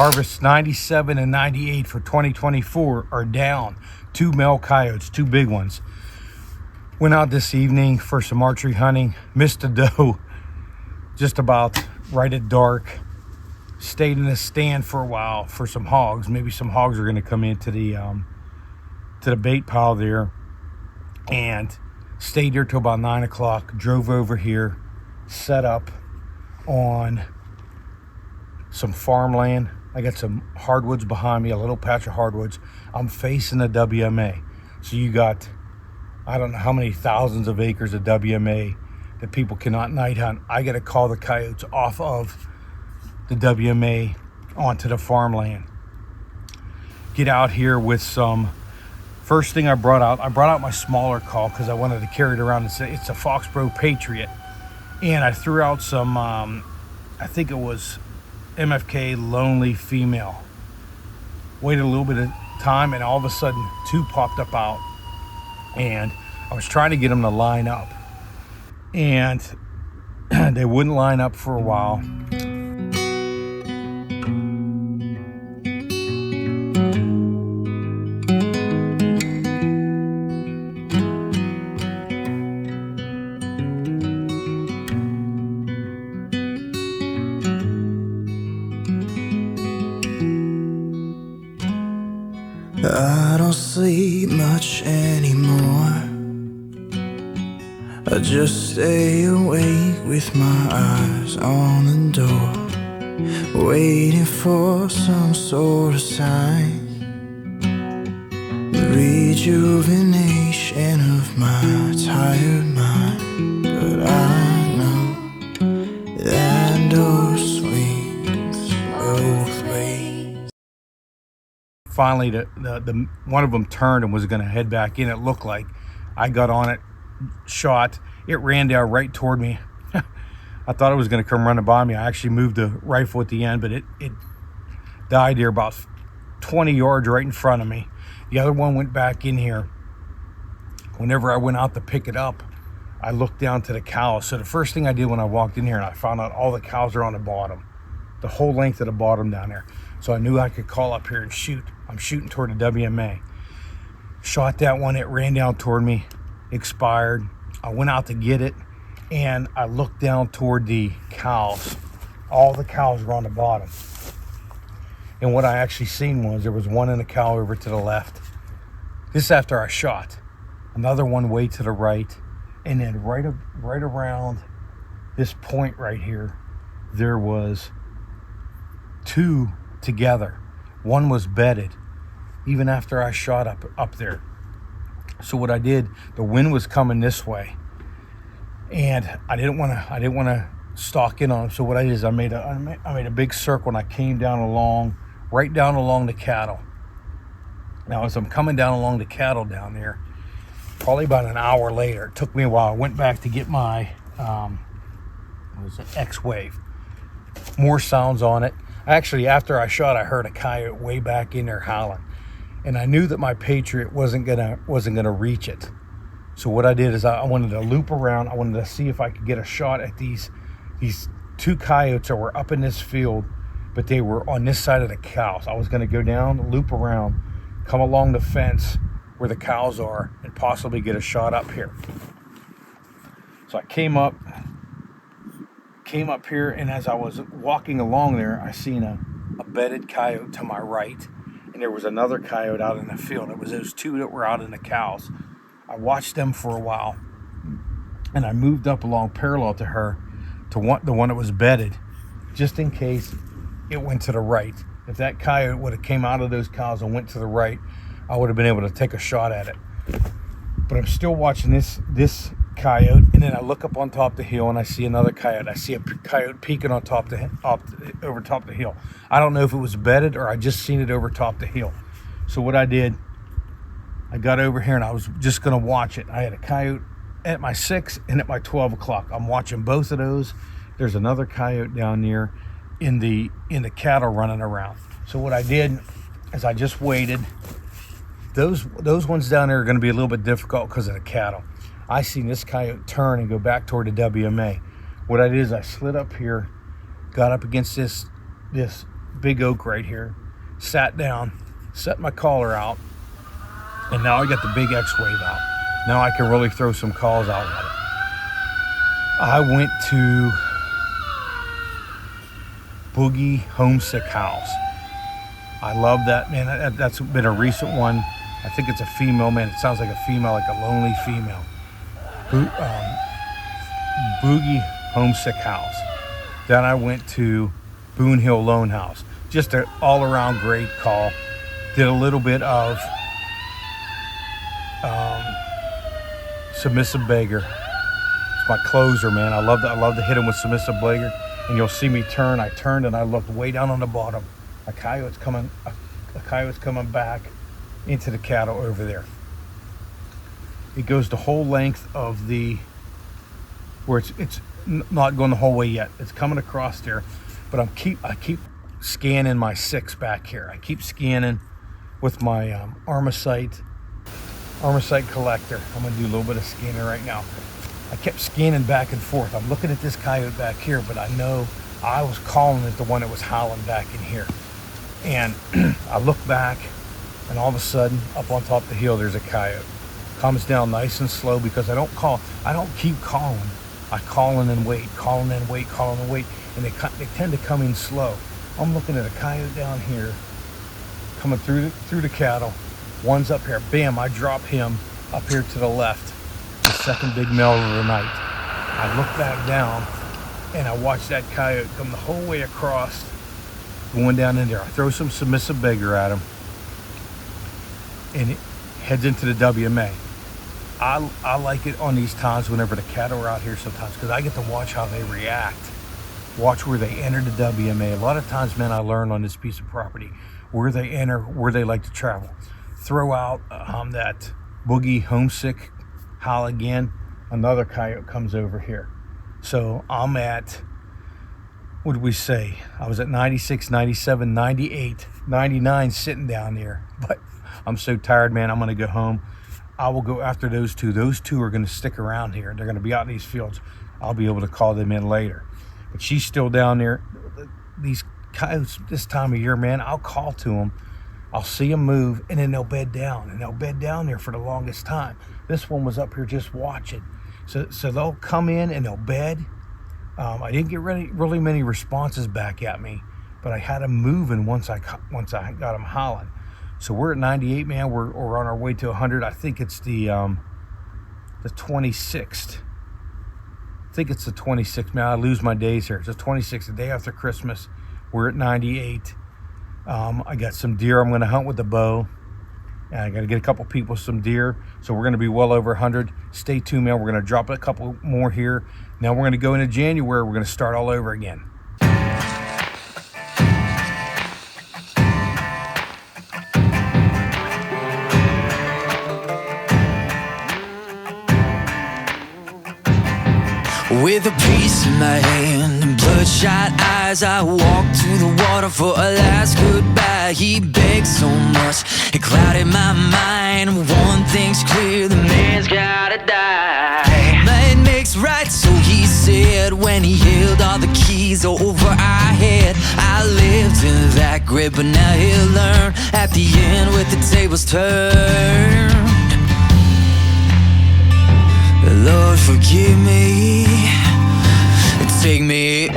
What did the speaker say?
Harvests 97 and 98 for 2024 are down. 2 male coyotes, 2 big ones. Went out this evening for some archery hunting. Missed a doe just about right at dark. Stayed in the stand for a while for some hogs. Maybe some hogs are going to come into the bait pile there. And stayed there till about 9 o'clock. Drove over here, set up on some farmland. I got some hardwoods behind me, a little patch of hardwoods. I'm facing the WMA. So you got, I don't know how many thousands of acres of WMA that people cannot night hunt. I got to call the coyotes off of the WMA onto the farmland. Get out here with some, first thing I brought out my smaller call because I wanted to carry it around. It's a Foxborough Patriot. And I threw out some, I think it was MFK Lonely Female. Waited a little bit of time and all of a sudden 2 popped up out. And I was trying to get them to line up. And they wouldn't line up for a while. I don't sleep much anymore. I just stay awake with my eyes on the door, waiting for some sort of sign, the rejuvenation of my tired mind. But I know that door swings both ways. Finally, the one of them turned and was going to head back in. It looked like I got on it, shot. It ran down right toward me. I thought it was going to come running by me. I actually moved the rifle at the end, but it died here about 20 yards right in front of me. The other one went back in here. Whenever I went out to pick it up, I looked down to the cows. So the first thing I did when I walked in here, and I found out all the cows are on the bottom, the whole length of the bottom down there. So I knew I could call up here and shoot. I'm shooting toward the WMA. Shot that one. It ran down toward me, expired. I went out to get it, and I looked down toward the cows. All the cows were on the bottom. And what I actually seen was there was one in the cow over to the left. This is after I shot. Another one way to the right. And then right around this point right here, there was 2 together. One was bedded even after I shot up there. So what I did, the wind was coming this way, and I didn't want to stalk in on them. So what I did is I made a big circle, and I came down right down along the cattle. Now as I'm coming down along the cattle down there, probably about an hour later, it took me a while. I went back to get my X-Wave. More sounds on it. Actually, after I shot, I heard a coyote way back in there howling, and I knew that my Patriot wasn't gonna reach it. So what I did is I wanted to loop around. I wanted to see if I could get a shot at these 2 coyotes that were up in this field, but they were on this side of the cows. I was gonna go down, loop around, come along the fence where the cows are, and possibly get a shot up here. So I came up here, and as I was walking along there, I seen a bedded coyote to my right, and there was another coyote out in the field. It was those 2 that were out in the cows. I watched them for a while, and I moved up along parallel to her, to the one that was bedded, just in case it went to the right. If that coyote would have came out of those cows and went to the right, I would have been able to take a shot at it. But I'm still watching this coyote, and then I look up on top of the hill and I see another coyote. I see a coyote peeking on over top the hill. I don't know if it was bedded or I just seen it over top the hill. So what I did, I got over here and I was just going to watch it. I had a coyote at my 6 and at my 12 o'clock. I'm watching both of those. There's another coyote down there in the cattle running around. So what I did is I just waited. Those ones down there are going to be a little bit difficult because of the cattle. I seen this coyote turn and go back toward the WMA. What I did is I slid up here, got up against this big oak right here, sat down, set my caller out, and now I got the big X-wave out. Now I can really throw some calls out at it. I went to Boogie Homesick House. I love that, man. That's been a recent one. I think it's a female, man. It sounds like a female, like a lonely female. Boogie Homesick House. Then I went to Boone Hill Lone House. Just an all-around great call. Did a little bit of Submissive Beggar. It's my closer, man. I love to hit him with Submissive Beggar. And you'll see me turn. I turned and I looked way down on the bottom. A coyote's coming back into the cattle over there. It goes the whole length of the, where it's not going the whole way yet. It's coming across there, but I keep scanning my 6 back here. I keep scanning with my Armacite collector. I'm gonna do a little bit of scanning right now. I kept scanning back and forth. I'm looking at this coyote back here, but I know I was calling it the one that was howling back in here. And I look back, and all of a sudden, up on top of the hill, there's a coyote. Comes down nice and slow because I don't keep calling. I call in and wait, and they tend to come in slow. I'm looking at a coyote down here, coming through the cattle. One's up here, bam, I drop him up here to the left. The second big male of the night. I look back down, and I watch that coyote come the whole way across, going down in there. I throw some Submissive Beggar at him, and it heads into the WMA. I like it on these times whenever the cattle are out here sometimes, because I get to watch how they react, watch where they enter the WMA. A lot of times, man, I learn on this piece of property where they enter, where they like to travel. Throw out that Boogie Homesick howl again, another coyote comes over here. So I'm at, what did we say? I was at 96, 97, 98, 99 sitting down there. But I'm so tired, man. I'm going to go home. I will go after those two. Those two are going to stick around here. They're going to be out in these fields. I'll be able to call them in later. But she's still down there. These coyotes this time of year, man, I'll call to them. I'll see them move, and then they'll bed down. And they'll bed down there for the longest time. This one was up here just watching. So they'll come in and they'll bed. I didn't get really many responses back at me, but I had them moving once I got them howling. So we're at 98, man. We're on our way to 100. I think it's the 26th. I think it's the 26th. Man, I lose my days here. It's the 26th, the day after Christmas. We're at 98. I got some deer I'm going to hunt with the bow. And I got to get a couple people some deer. So we're going to be well over 100. Stay tuned, man. We're going to drop a couple more here. Now we're going to go into January. We're going to start all over again. With a piece in my hand and bloodshot eyes, I walked to the water for a last goodbye. He begged so much, it clouded my mind. One thing's clear, the man's gotta die. Might makes right, so he said, when he held all the keys over our head. I lived in that grip, but now he'll learn at the end with the tables turned. Lord, forgive me, take me